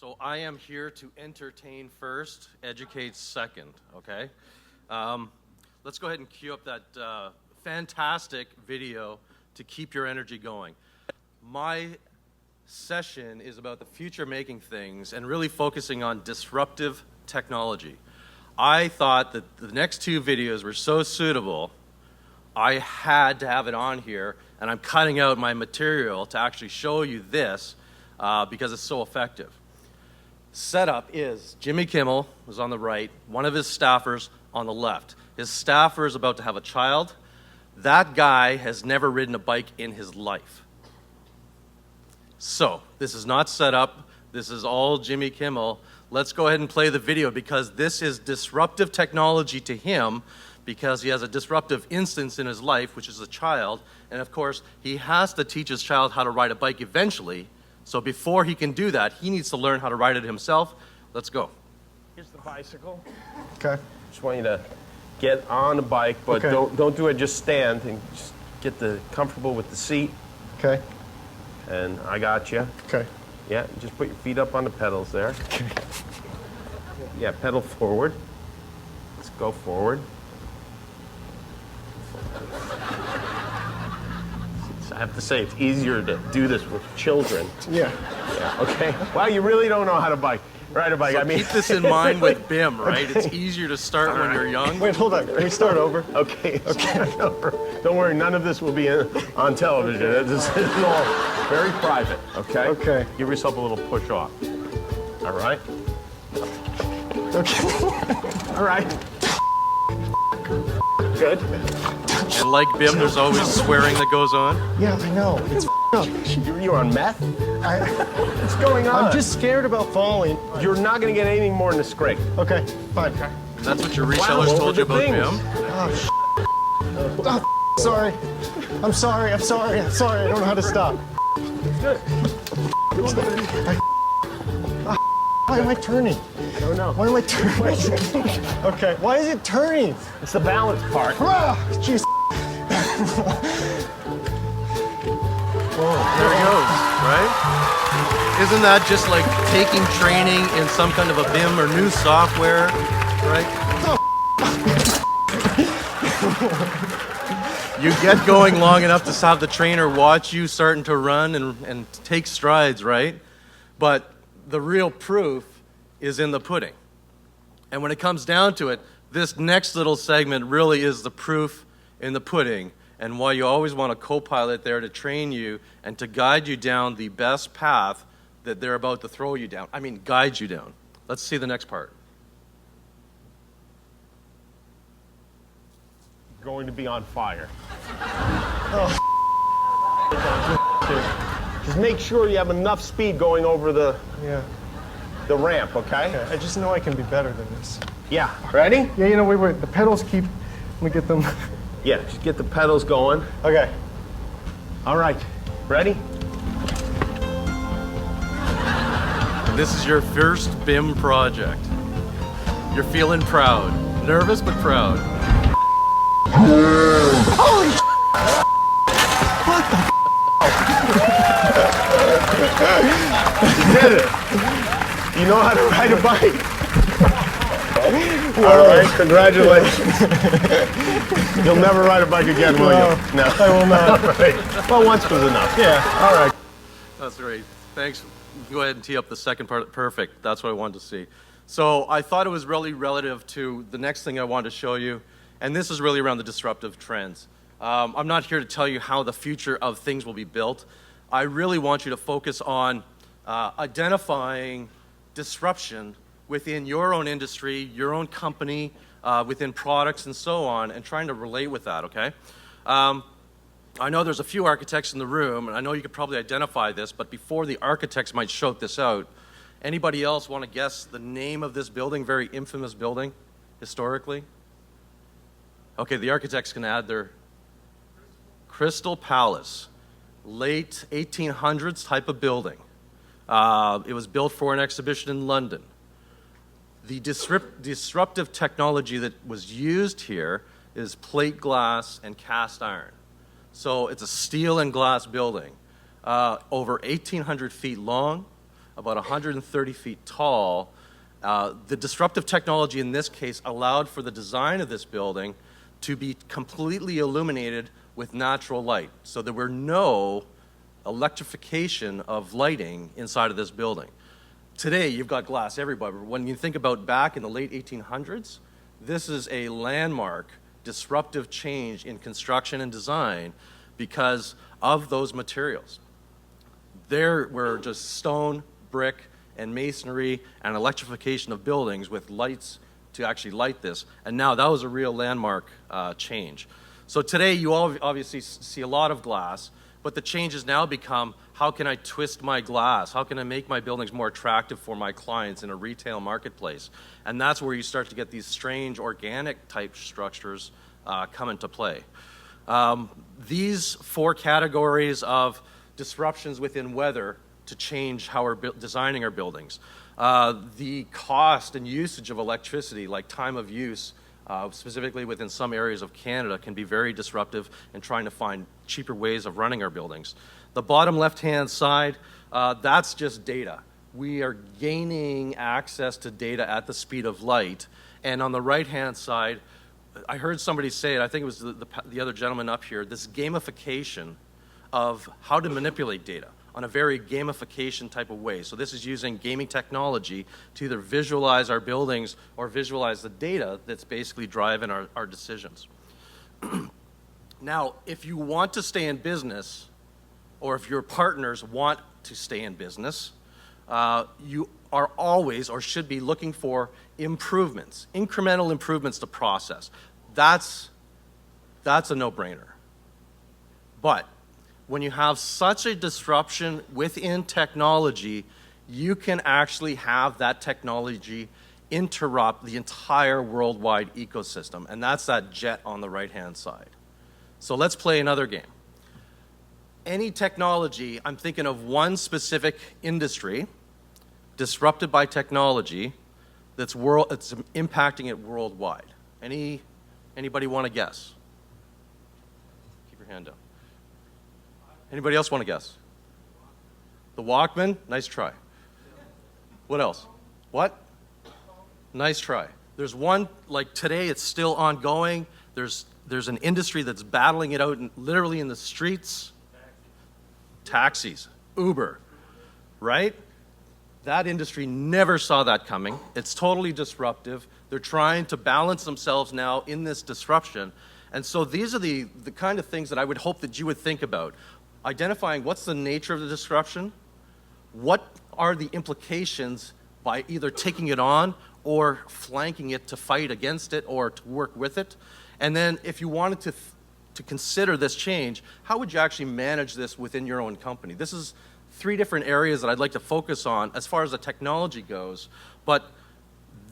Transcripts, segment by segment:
So I am here to entertain first, educate second, okay? Let's go ahead and cue up that fantastic video to keep your energy going. My session is about the future making things and really focusing on disruptive technology. I thought that the next two videos were so suitable, I had to have it on here, and I'm cutting out my material to actually show you this because it's so effective. Setup is Jimmy Kimmel was on the right, one of his staffers on the left. His staffer is about to have a child. That guy has never ridden a bike in his life. So, this is not set up. This is all Jimmy Kimmel. Let's go ahead and play the video because this is disruptive technology to him because he has a disruptive instance in his life, which is a child. And of course, he has to teach his child how to ride a bike eventually. So before he can do that, he needs to learn how to ride it himself. Let's go. Here's the bicycle. Okay. Just want you to get on the bike, but Okay. don't do it, just stand and just get comfortable with the seat. Okay. And I got you. Okay. Yeah, just put your feet up on the pedals there. Yeah, pedal forward. Let's go forward. I have to say, it's easier to do this with children. Yeah. Yeah, okay. Well, you really don't know how to ride a bike. So I mean, keep this in mind with BIM, right? It's easier to start when you're young. Wait, hold on. Can we start over? Okay. Don't worry, none of this will be on television. This is all very private, okay? Okay. Give yourself a little push off. All right? Okay. All right. Good. And like BIM, there's always swearing that goes on. Yeah, I know. It's up. You're on meth? What's going on? I'm just scared about falling. You're not going to get anything more than a scrape. Okay, fine. That's what your resellers Wow, told you about things. BIM. Sorry. I'm sorry. I don't know how to stop. Good. Why am I turning? I don't know. Why am I turning? Okay. Why is it turning? It's the balance part. Ah, jeez. There he goes, right? Isn't that just like taking training in some kind of a BIM or new software, right? You get going long enough to have the trainer watch you starting to run and take strides, right? But the real proof is in the pudding. And when it comes down to it, this next little segment really is the proof in the pudding and why you always want a co-pilot there to train you and to guide you down the best path that they're about to throw you down. I mean, guide you down. Let's see the next part. Going to be on fire. Just make sure you have enough speed going over the ramp, okay? I just know I can be better than this. Yeah. Ready? Yeah, you know, wait. The pedals keep. Let me get them. Yeah, just get the pedals going. Okay. All right. Ready? This is your first BIM project. You're feeling proud. Nervous, but proud. Holy what the You did it. You know how to ride a bike. All right, congratulations. You'll never ride a bike again, will you? No, I will not. All right. Well, once was enough. Yeah. All right. That's great. Thanks. Go ahead and tee up the second part. Perfect. That's what I wanted to see. So I thought it was really relative to the next thing I wanted to show you, and this is really around the disruptive trends. I'm not here to tell you how the future of things will be built. I really want you to focus on identifying disruption within your own industry, your own company, within products and so on, and trying to relate with that, okay? I know there's a few architects in the room, and I know you could probably identify this, but before the architects might shout this out, anybody else want to guess the name of this building, very infamous building, historically? Okay, the architects can add their Crystal Palace, late 1800s type of building. It was built for an exhibition in London. The disruptive technology that was used here is plate glass and cast iron. So it's a steel and glass building, over 1,800 feet long, about 130 feet tall. The disruptive technology in this case allowed for the design of this building to be completely illuminated with natural light. So there were no electrification of lighting inside of this building. Today, you've got glass everywhere. When you think about back in the late 1800s, this is a landmark disruptive change in construction and design because of those materials. There were just stone, brick, and masonry and electrification of buildings with lights to actually light this. And now that was a real landmark change. So today you all obviously see a lot of glass, but the change has now become, how can I twist my glass? How can I make my buildings more attractive for my clients in a retail marketplace? And that's where you start to get these strange organic type structures come into play. These 4 categories of disruptions within weather to change how we're designing our buildings. The cost and usage of electricity, like time of use, specifically within some areas of Canada, can be very disruptive in trying to find cheaper ways of running our buildings. The bottom left-hand side, that's just data. We are gaining access to data at the speed of light. And on the right-hand side, I heard somebody say it, I think it was the other gentleman up here, this gamification of how to manipulate data on a very gamification type of way. So this is using gaming technology to either visualize our buildings or visualize the data that's basically driving our decisions. Now, if you want to stay in business, or if your partners want to stay in business, you are always or should be looking for improvements, incremental improvements to process. That's a no-brainer. But when you have such a disruption within technology, you can actually have that technology interrupt the entire worldwide ecosystem, and that's that jet on the right-hand side. So let's play another game. Any technology, I'm thinking of one specific industry disrupted by technology that's impacting it worldwide. Anybody want to guess? Keep your hand up. Anybody else want to guess? The Walkman? Nice try. What else? What? Nice try. There's one, like today, it's still ongoing. There's an industry that's battling it out literally in the streets. Taxis, Uber, right? That industry never saw that coming. It's totally disruptive. They're trying to balance themselves now in this disruption. And so these are the kind of things that I would hope that you would think about. Identifying what's the nature of the disruption, what are the implications by either taking it on or flanking it to fight against it or to work with it. And then if you wanted to consider this change, how would you actually manage this within your own company? This is 3 different areas that I'd like to focus on as far as the technology goes, but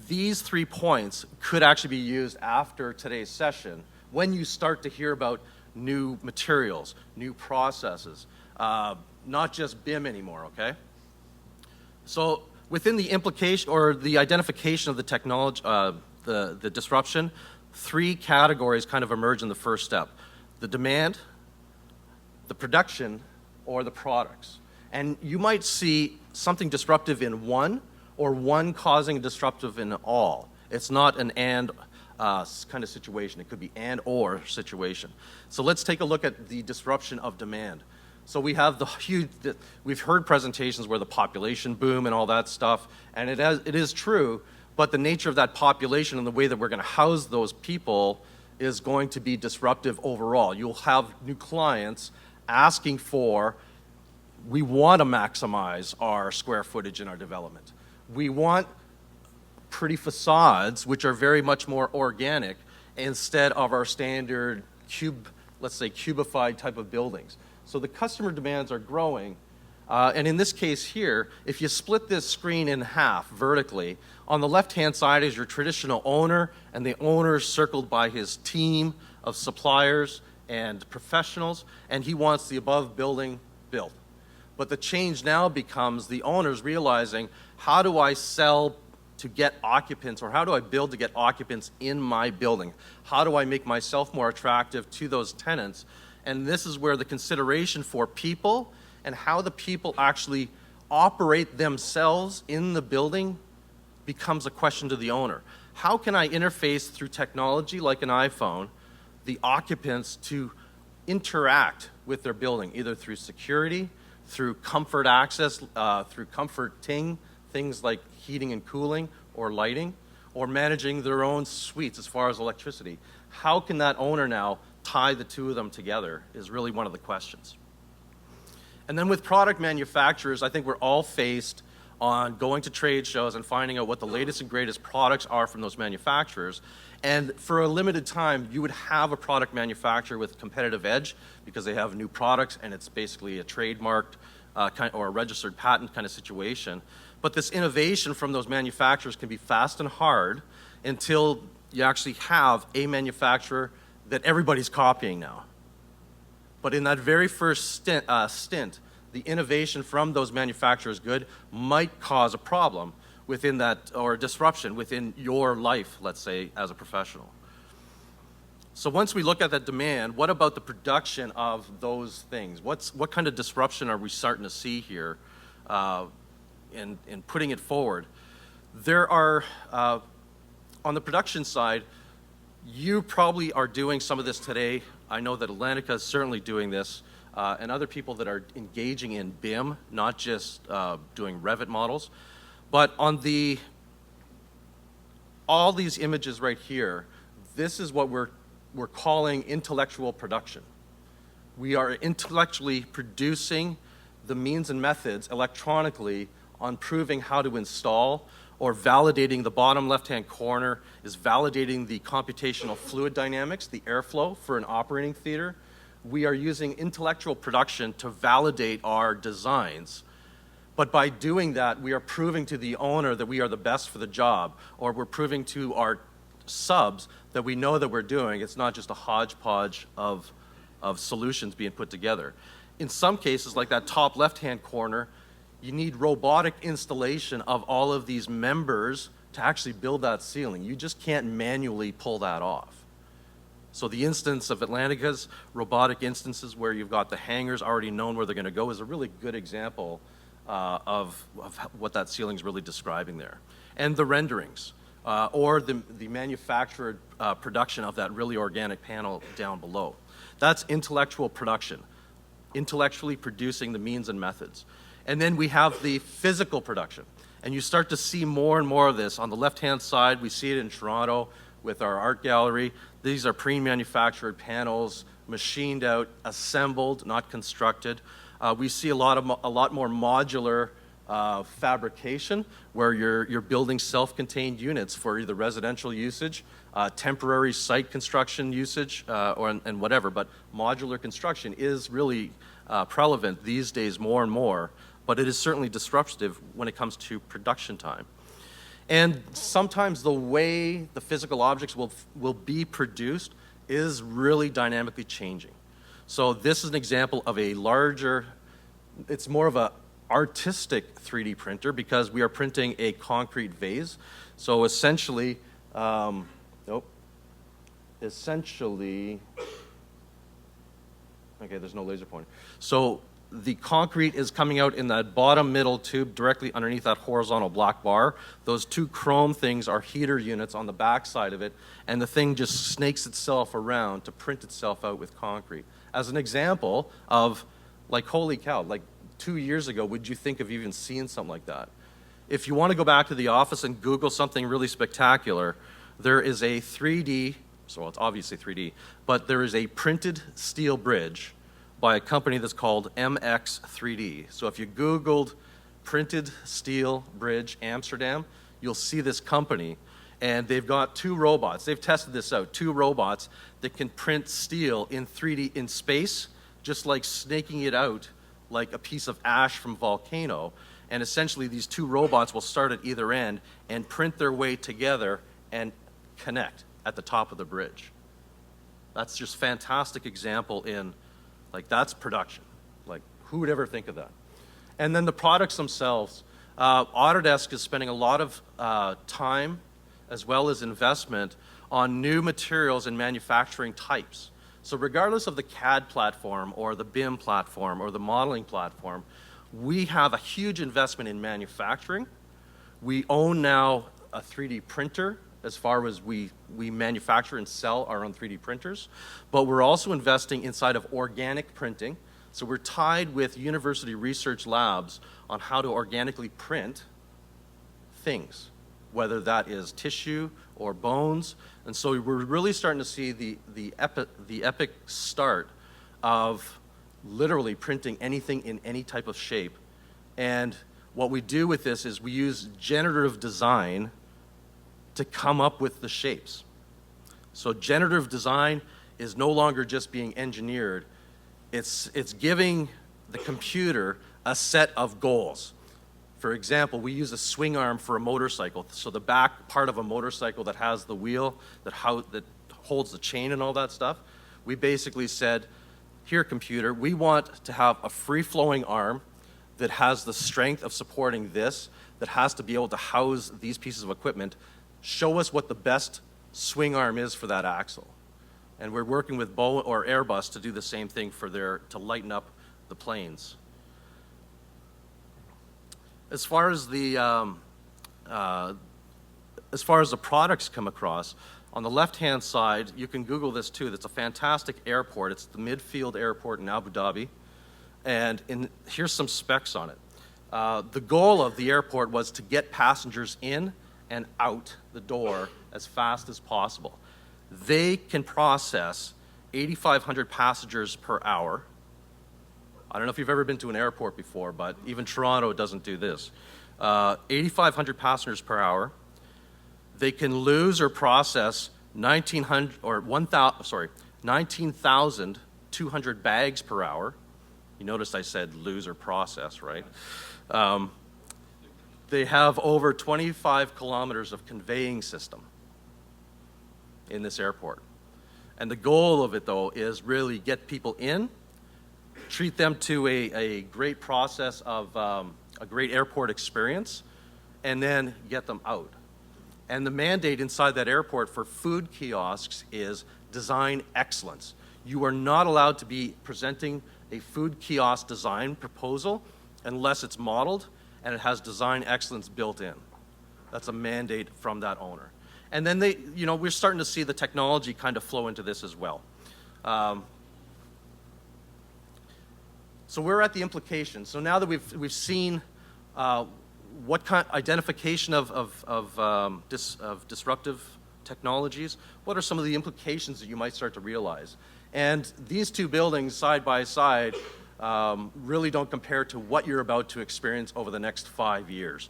these 3 points could actually be used after today's session when you start to hear about new materials, new processes, not just BIM anymore, okay? So within the implication or the identification of the technology, the disruption, 3 categories kind of emerge in the first step. The demand, the production, or the products. And you might see something disruptive in one, or one causing disruptive in all. It's not an and kind of situation. It could be and or situation. So let's take a look at the disruption of demand. So we have we've heard presentations where the population boom and all that stuff, and it is true, but the nature of that population and the way that we're going to house those people is going to be disruptive overall. You'll have new clients asking for, we want to maximize our square footage in our development. We want pretty facades, which are very much more organic, instead of our standard let's say cubified type of buildings. So the customer demands are growing, and in this case here, if you split this screen in half vertically, on the left-hand side is your traditional owner, and the owner is circled by his team of suppliers and professionals, and he wants the above building built. But the change now becomes the owners realizing, how do I sell to get occupants, or how do I build to get occupants in my building? How do I make myself more attractive to those tenants? And this is where the consideration for people and how the people actually operate themselves in the building becomes a question to the owner. How can I interface through technology like an iPhone, the occupants to interact with their building, either through security, through comfort access, through comforting, things like heating and cooling or lighting, or managing their own suites as far as electricity. How can that owner now tie the two of them together is really one of the questions. And then with product manufacturers, I think we're all faced on going to trade shows and finding out what the latest and greatest products are from those manufacturers. And for a limited time, you would have a product manufacturer with competitive edge because they have new products and it's basically a trademarked or a registered patent kind of situation. But this innovation from those manufacturers can be fast and hard until you actually have a manufacturer that everybody's copying now. But in that very first stint, the innovation from those manufacturers' good might cause a problem within that, or a disruption within your life, let's say, as a professional. So once we look at that demand, what about the production of those things? What kind of disruption are we starting to see here in putting it forward? There are, on the production side, you probably are doing some of this today. I know that Atlantica is certainly doing this, and other people that are engaging in BIM, not just doing Revit models. But on all these images right here, this is what we're calling intellectual production. We are intellectually producing the means and methods electronically on proving how to install, or validating. The bottom left-hand corner is validating the computational fluid dynamics, the airflow for an operating theater. We are using intellectual production to validate our designs. But by doing that, we are proving to the owner that we are the best for the job, or we're proving to our subs that we know that we're doing. It's not just a hodgepodge of solutions being put together. In some cases, like that top left-hand corner, you need robotic installation of all of these members to actually build that ceiling. You just can't manually pull that off. So the instance of Atlantica's robotic instances where you've got the hangers already known where they're going to go is a really good example of what that ceiling is really describing there. And the renderings, or the manufactured production of that really organic panel down below. That's intellectual production, intellectually producing the means and methods. And then we have the physical production. And you start to see more and more of this. On the left-hand side, we see it in Toronto with our art gallery. These are pre-manufactured panels, machined out, assembled, not constructed. We see a lot more modular fabrication, where you're building self-contained units for either residential usage, temporary site construction usage, and whatever. But modular construction is really prevalent these days more and more, but it is certainly disruptive when it comes to production time. And sometimes the way the physical objects will be produced is really dynamically changing. So this is an example of a larger, it's more of an artistic 3D printer because we are printing a concrete vase. So essentially, okay, there's no laser pointer. So the concrete is coming out in that bottom middle tube directly underneath that horizontal black bar. Those two chrome things are heater units on the back side of it, and the thing just snakes itself around to print itself out with concrete. As an example of, like, holy cow, like 2 years ago, would you think of even seeing something like that? If you want to go back to the office and Google something really spectacular, there is a 3D, so it's obviously 3D, but there is a printed steel bridge by a company that's called MX3D. So if you Googled printed steel bridge Amsterdam, you'll see this company, and they've got 2 robots. They've tested this out, 2 robots that can print steel in 3D in space, just like snaking it out like a piece of ash from volcano. And essentially these 2 robots will start at either end and print their way together and connect at the top of the bridge. That's just a fantastic example in, like, that's production. Like, who would ever think of that? And then the products themselves. Autodesk is spending a lot of time as well as investment on new materials and manufacturing types. So regardless of the CAD platform or the BIM platform or the modeling platform, We have a huge investment in manufacturing. We own now a 3D printer as far as we manufacture and sell our own 3D printers, but we're also investing inside of organic printing. So we're tied with university research labs on how to organically print things, whether that is tissue or bones. And so we're really starting to see the epic start of literally printing anything in any type of shape. And what we do with this is we use generative design to come up with the shapes. So generative design is no longer just being engineered, it's giving the computer a set of goals. For example, we use a swing arm for a motorcycle. So the back part of a motorcycle that has the wheel, that holds the chain and all that stuff, we basically said, here computer, we want to have a free-flowing arm that has the strength of supporting this, that has to be able to house these pieces of equipment. Show us what the best swing arm is for that axle. And we're working with Boeing or Airbus to do the same thing to lighten up the planes. As far as the products come across, on the left-hand side, you can Google this too. It's a fantastic airport. It's the Midfield Airport in Abu Dhabi. And here's some specs on it. The goal of the airport was to get passengers in and out the door as fast as possible. They can process 8,500 passengers per hour. I don't know if you've ever been to an airport before, but even Toronto doesn't do this. 8,500 passengers per hour. They can lose or process 19,200 bags per hour. You noticed I said lose or process, right? They have over 25 kilometers of conveying system in this airport. And the goal of it, though, is really get people in, treat them to a great process of a great airport experience, and then get them out. And the mandate inside that airport for food kiosks is design excellence. You are not allowed to be presenting a food kiosk design proposal unless it's modeled and it has design excellence built in. That's a mandate from that owner. And then we're starting to see the technology kind of flow into this as well. So we're at the implication. So now that we've seen what kind identification of disruptive technologies, what are some of the implications that you might start to realize? And these two buildings side by side really don't compare to what you're about to experience over the next 5 years.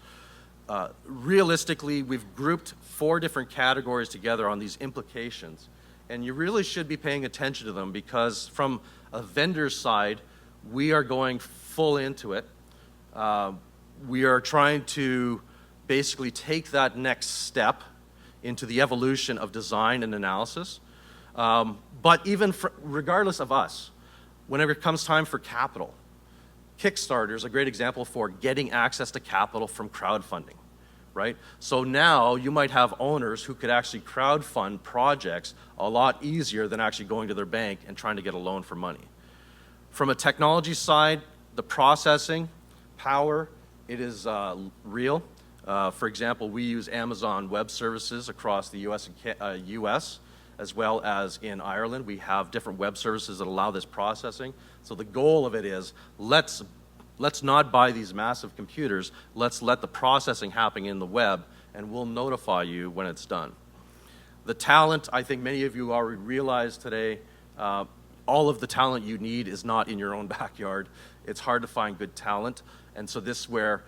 Realistically, we've grouped 4 different categories together on these implications, and you really should be paying attention to them because from a vendor's side, we are going full into it. We are trying to basically take that next step into the evolution of design and analysis. But even regardless of us, whenever it comes time for capital, Kickstarter is a great example for getting access to capital from crowdfunding, right? So now you might have owners who could actually crowdfund projects a lot easier than actually going to their bank and trying to get a loan for money. From a technology side, the processing, power, it is real. For example, we use Amazon Web Services across the US as well as in Ireland. We have different web services that allow this processing. So the goal of it is let's not buy these massive computers. Let's let the processing happen in the web, and we'll notify you when it's done. The talent, I think many of you already realize today, all of the talent you need is not in your own backyard. It's hard to find good talent. And so this is where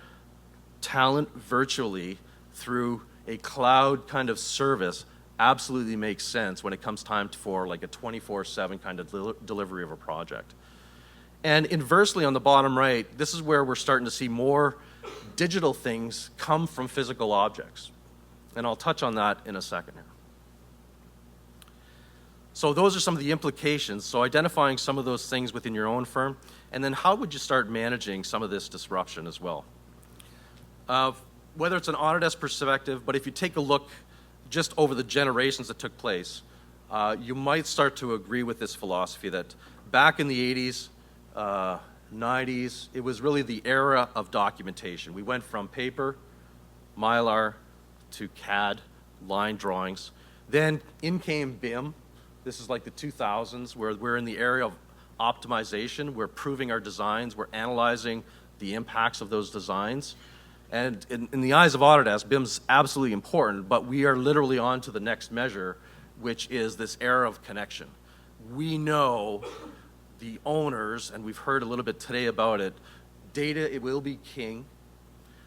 talent virtually through a cloud kind of service absolutely makes sense when it comes time for like a 24/7 kind of delivery of a project. And inversely on the bottom right, this is where we're starting to see more digital things come from physical objects. And I'll touch on that in a second here. So those are some of the implications. So identifying some of those things within your own firm, and then how would you start managing some of this disruption as well? Whether it's an Autodesk perspective, but if you take a look just over the generations that took place, you might start to agree with this philosophy that back in the 80s, 90s, it was really the era of documentation. We went from paper, Mylar, to CAD, line drawings. Then in came BIM. This is like the 2000s, where we're in the area of optimization. We're proving our designs. We're analyzing the impacts of those designs. And in the eyes of Autodesk, BIM's absolutely important, but we are literally on to the next measure, which is this era of connection. We know the owners, and we've heard a little bit today about it, data, it will be king.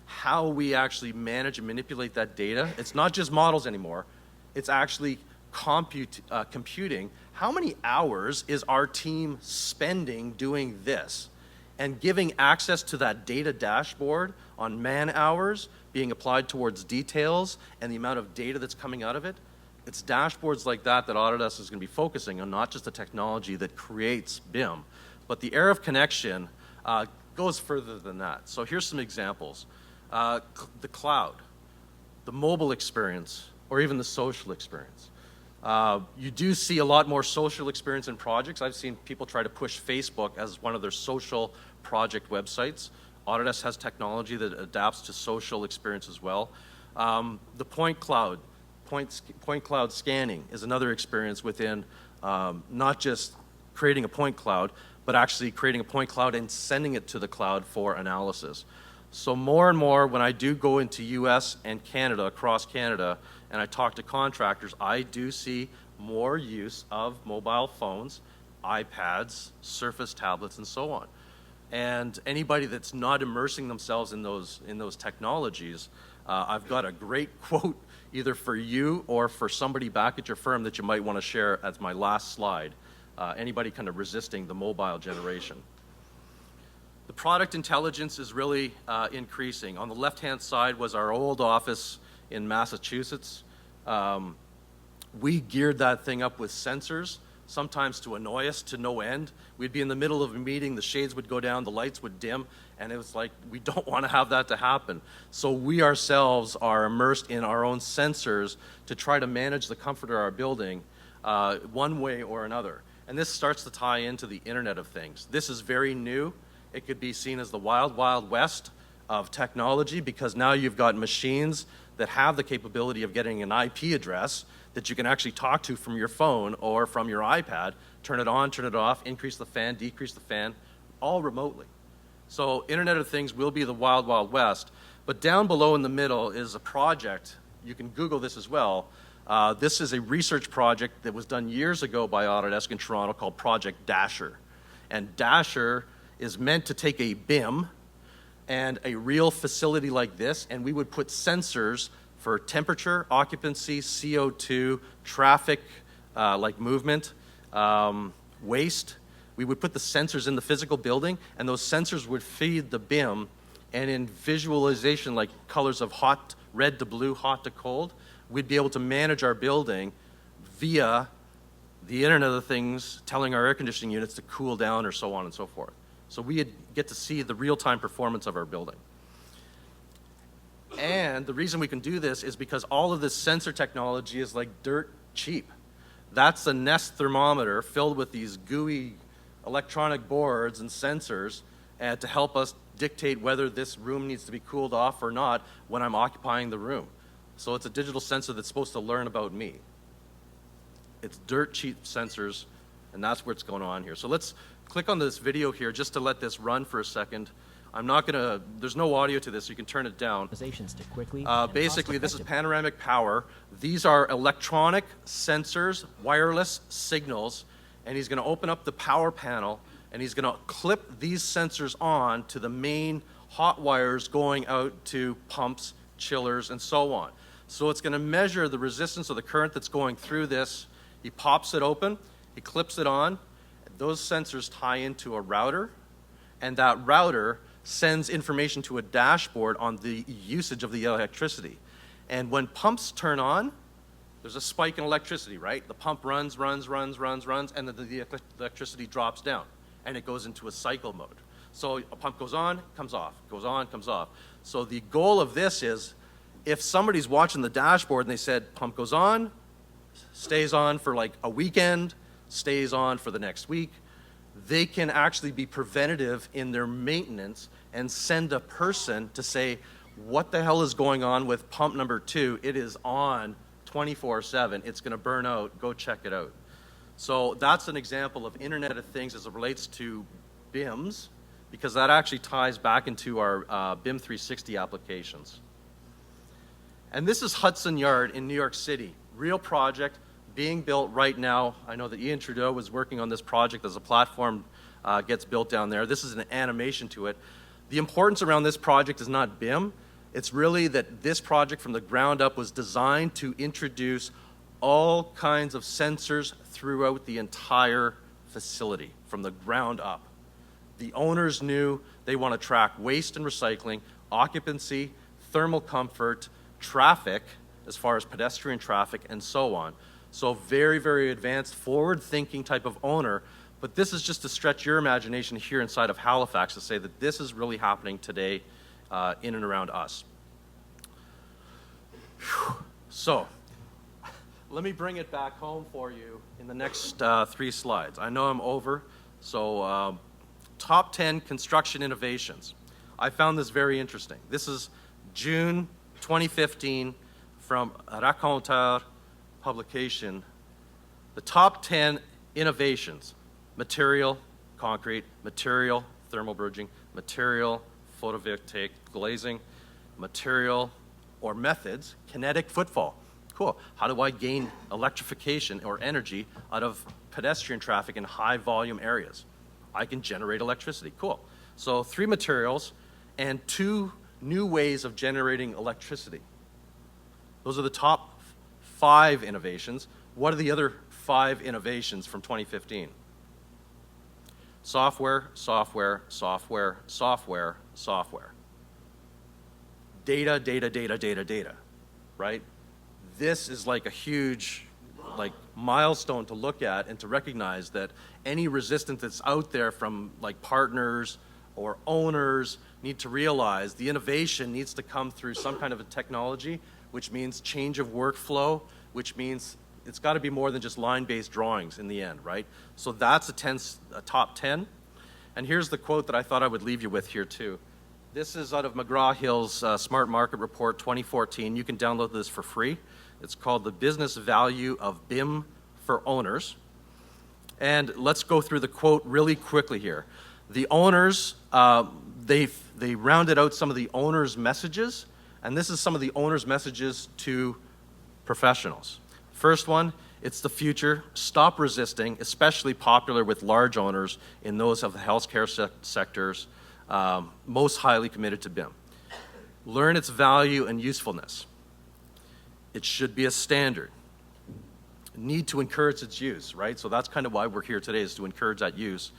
How we actually manage and manipulate that data, it's not just models anymore, it's actually computing. How many hours is our team spending doing this? And giving access to that data dashboard on man hours being applied towards details and the amount of data that's coming out of it. It's dashboards like that that Autodesk is going to be focusing on, not just the technology that creates BIM, but the era of connection goes further than that. So here's some examples. The cloud, the mobile experience, or even the social experience. You do see a lot more social experience in projects. I've seen people try to push Facebook as one of their social project websites. Autodesk has technology that adapts to social experience as well. The point cloud scanning is another experience within not just creating a point cloud, but actually creating a point cloud and sending it to the cloud for analysis. So more and more, when I do go into US and Canada, across Canada, and I talk to contractors, I do see more use of mobile phones, iPads, Surface tablets, and so on. And anybody that's not immersing themselves in those technologies, I've got a great quote either for you or for somebody back at your firm that you might want to share as my last slide. Anybody kind of resisting the mobile generation. The product intelligence is really increasing. On the left-hand side was our old office in Massachusetts. We geared that thing up with sensors, sometimes to annoy us to no end. We'd be in the middle of a meeting, the shades would go down, the lights would dim, and it was like, we don't want to have that to happen. So we ourselves are immersed in our own sensors to try to manage the comfort of our building one way or another. And this starts to tie into the Internet of Things. This is very new. It could be seen as the wild, wild west of technology, because now you've got machines that have the capability of getting an IP address that you can actually talk to from your phone or from your iPad, turn it on, turn it off, increase the fan, decrease the fan, all remotely. So Internet of Things will be the wild, wild west. But down below in the middle is a project. You can Google this as well. This is a research project that was done years ago by Autodesk in Toronto called Project Dasher. And Dasher is meant to take a BIM and a real facility like this, and we would put sensors for temperature, occupancy, CO2, traffic, like movement, waste. We would put the sensors in the physical building, and those sensors would feed the BIM, and in visualization, like colors of hot, red to blue, hot to cold, we'd be able to manage our building via the Internet of Things, telling our air conditioning units to cool down or so on and so forth. So we get to see the real-time performance of our building. And the reason we can do this is because all of this sensor technology is like dirt cheap. That's a Nest thermometer filled with these gooey electronic boards and sensors to help us dictate whether this room needs to be cooled off or not when I'm occupying the room. So it's a digital sensor that's supposed to learn about me. It's dirt cheap sensors, and that's what's going on here. So let's click on this video here just to let this run for a second. I'm not gonna, there's no audio to this, so you can turn it down. Basically, this is panoramic power. These are electronic sensors, wireless signals, and he's gonna open up the power panel, and he's gonna clip these sensors on to the main hot wires going out to pumps, chillers, and so on. So it's gonna measure the resistance of the current that's going through this. He pops it open, he clips it on. Those sensors tie into a router, and that router sends information to a dashboard on the usage of the electricity. And when pumps turn on, there's a spike in electricity, right? The pump runs, and then the electricity drops down, and it goes into a cycle mode. So a pump goes on, comes off, goes on, comes off. So the goal of this is, if somebody's watching the dashboard and they said pump goes on, stays on for like a weekend, stays on for the next week, they can actually be preventative in their maintenance and send a person to say, what the hell is going on with pump number 2? It is on 24/7. It's going to burn out. Go check it out. So that's an example of Internet of Things as it relates to BIMs, because that actually ties back into our BIM 360 applications. And this is Hudson Yard in New York City. Real project being built right now. I know that Ian Trudeau was working on this project as a platform gets built down there. This is an animation to it. The importance around this project is not BIM. It's really that this project from the ground up was designed to introduce all kinds of sensors throughout the entire facility from the ground up. The owners knew they want to track waste and recycling, occupancy, thermal comfort, traffic, as far as pedestrian traffic, and so on. So very, very advanced, forward-thinking type of owner, but this is just to stretch your imagination here inside of Halifax to say that this is really happening today in and around us. Whew. So, let me bring it back home for you in the next 3 slides. I know I'm over, so top 10 construction innovations. I found this very interesting. This is June 2015 from Raconteur publication. The top 10 innovations: material, concrete; material, thermal bridging; material, photovoltaic glazing; material or methods, kinetic footfall. Cool. How do I gain electrification or energy out of pedestrian traffic in high volume areas? I can generate electricity. Cool. So 3 materials and 2 new ways of generating electricity. Those are the top 5 innovations. What are the other 5 innovations from 2015? Software, software, software, software, software. Data, data, data, data, data, right? This is like a huge milestone to look at and to recognize that any resistance that's out there from like partners or owners need to realize the innovation needs to come through some kind of a technology, which means change of workflow, which means it's got to be more than just line-based drawings in the end, right? So that's a top 10. And here's the quote that I thought I would leave you with here too. This is out of McGraw-Hill's Smart Market Report 2014. You can download this for free. It's called The Business Value of BIM for Owners. And let's go through the quote really quickly here. The owners, they rounded out some of the owners' messages, and this is some of the owners' messages to professionals. First one, it's the future. Stop resisting, especially popular with large owners in those of the healthcare sectors, most highly committed to BIM. Learn its value and usefulness. It should be a standard. Need to encourage its use, right? So that's kind of why we're here today, is to encourage that use.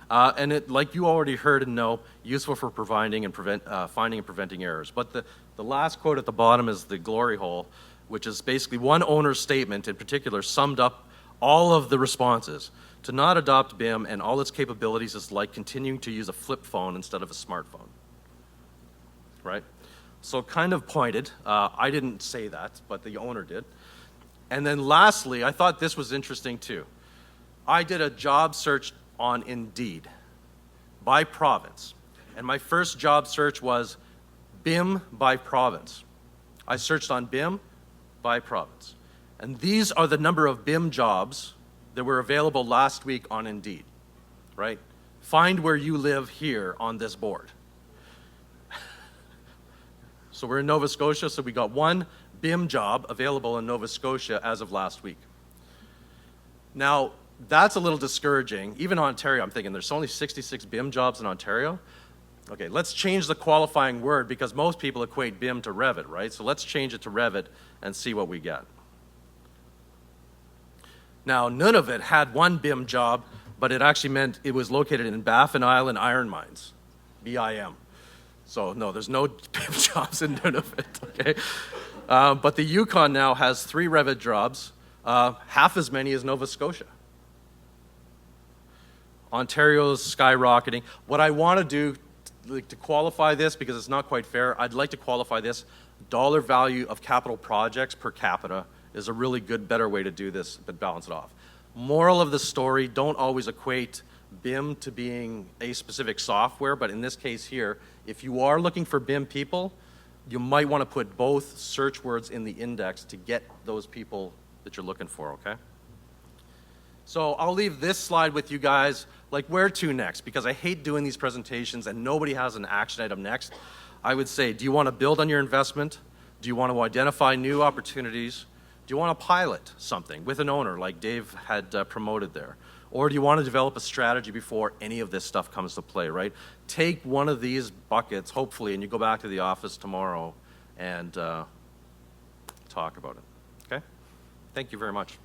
And it, like you already heard and know, useful for finding and preventing errors. But the last quote at the bottom is the glory hole, which is basically one owner's statement in particular summed up all of the responses. To not adopt BIM and all its capabilities is like continuing to use a flip phone instead of a smartphone, right? So kind of pointed. I didn't say that, but the owner did. And then lastly, I thought this was interesting too. I did a job search on Indeed by province. And my first job search was BIM by province. I searched on BIM by province. And these are the number of BIM jobs that were available last week on Indeed, right? Find where you live here on this board. So we're in Nova Scotia, so we got 1 BIM job available in Nova Scotia as of last week. Now, that's a little discouraging. Even Ontario, I'm thinking there's only 66 BIM jobs in Ontario. Okay, let's change the qualifying word because most people equate BIM to Revit, right? So let's change it to Revit and see what we get. Now, none of it had 1 BIM job, but it actually meant it was located in Baffin Island Iron Mines, BIM. So no, there's no BIM jobs in none of it, okay? But the Yukon now has 3 Revit jobs, half as many as Nova Scotia. Ontario's skyrocketing. What I want to do to qualify this, because it's not quite fair, I'd like to qualify this. Dollar value of capital projects per capita is a really good, better way to do this, but balance it off. Moral of the story, don't always equate BIM to being a specific software, but in this case here, if you are looking for BIM people, you might want to put both search words in the index to get those people that you're looking for, okay? So I'll leave this slide with you guys, like where to next, because I hate doing these presentations and nobody has an action item next. I would say, do you want to build on your investment? Do you want to identify new opportunities? Do you want to pilot something with an owner like Dave had promoted there? Or do you want to develop a strategy before any of this stuff comes to play, right? Take one of these buckets, hopefully, and you go back to the office tomorrow and talk about it, okay? Thank you very much.